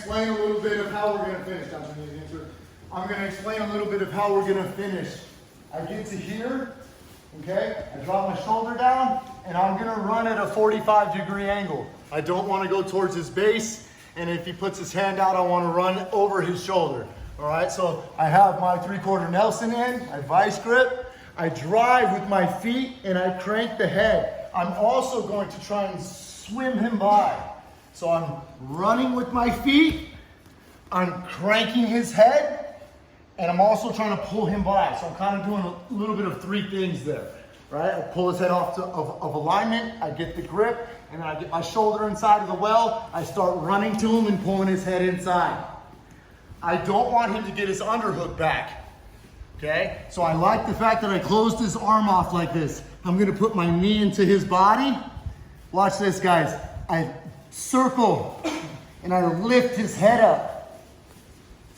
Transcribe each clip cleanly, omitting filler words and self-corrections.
explain a little bit of how we're gonna finish. I'm gonna explain a little bit of how we're gonna finish. I get to here, okay? I drop my shoulder down, and I'm gonna run at a 45-degree angle. I don't wanna go towards his base, and if he puts his hand out, I wanna run over his shoulder. All right, so I have my 3/4 Nelson in, I vice grip, I drive with my feet, and I crank the head. I'm also going to try and swim him by. So I'm running with my feet, I'm cranking his head, and I'm also trying to pull him by. So I'm kind of doing a little bit of three things there, right? I pull his head off of alignment, I get the grip, and then I get my shoulder inside of the well, I start running to him and pulling his head inside. I don't want him to get his underhook back, okay? So I like the fact that I closed his arm off like this. I'm gonna put my knee into his body. Watch this, guys. I circle and I lift his head up.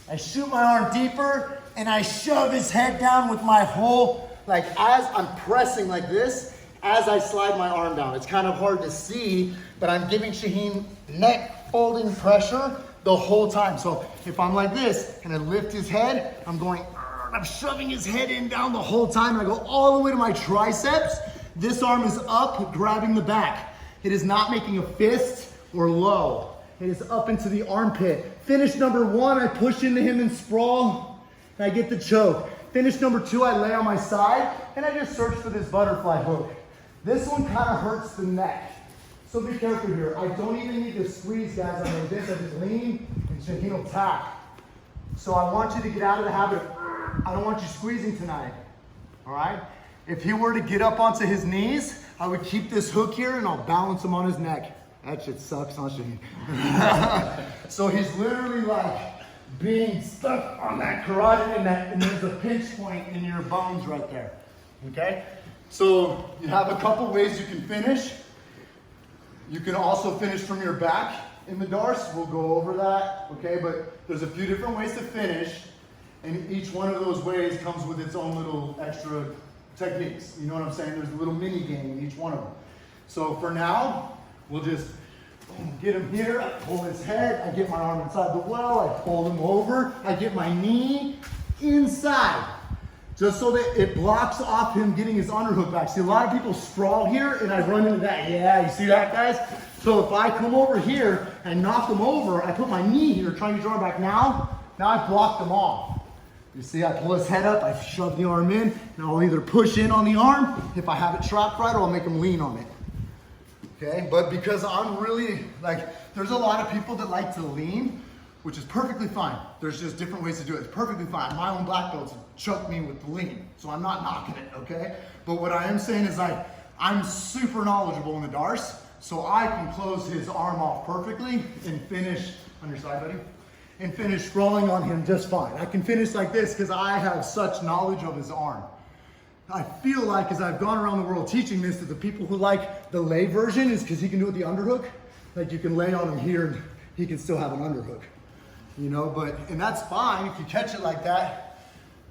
I shoot my arm deeper and I shove his head down with my whole, like as I'm pressing like this, as I slide my arm down. It's kind of hard to see, but I'm giving Shaheen neck folding pressure the whole time. So if I'm like this and I lift his head, I'm going, I'm shoving his head in down the whole time. And I go all the way to my triceps. This arm is up, grabbing the back. It is not making a fist or low. It is up into the armpit. Finish number one, I push into him and sprawl, and I get the choke. Finish number two, I lay on my side, and I just search for this butterfly hook. This one kind of hurts the neck. So be careful here. I don't even need to squeeze, guys. I'm like this, I just lean, and Shaheen will tap. So I want you to get out of the habit of, I don't want you squeezing tonight, all right? If he were to get up onto his knees, I would keep this hook here and I'll balance him on his neck. That shit sucks, huh, Shaheen? So he's literally like being stuck on that carotid and there's a pinch point in your bones right there, okay? So you have a couple ways you can finish. You can also finish from your back in the Darce. We'll go over that, okay? But there's a few different ways to finish, and each one of those ways comes with its own little extra techniques. You know what I'm saying? There's a little mini game in each one of them. So for now, we'll just get him here, I pull his head, I get my arm inside the well, I pull him over, I get my knee inside, just so that it blocks off him getting his underhook back. See, a lot of people sprawl here and I run into that. Yeah, you see that, guys? So if I come over here and knock him over, I put my knee here, trying to draw him back now I've blocked him off. You see, I pull his head up, I shove the arm in, and I'll either push in on the arm if I have it trapped right, or I'll make him lean on it. Okay, but because I'm really, like, there's a lot of people that like to lean, which is perfectly fine. There's just different ways to do it. It's perfectly fine. My own black belts choke me with the lean, so I'm not knocking it, okay? But what I am saying is I'm super knowledgeable in the Darce, so I can close his arm off perfectly and finish, on your side, buddy, and finish sprawling on him just fine. I can finish like this because I have such knowledge of his arm. I feel like as I've gone around the world teaching this, that the people who like the lay version is because he can do it with the underhook. Like you can lay on him here and he can still have an underhook, you know, and that's fine if you catch it like that.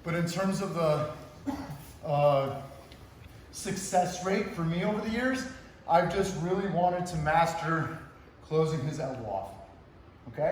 But in terms of the success rate for me over the years, I've just really wanted to master closing his elbow off, okay?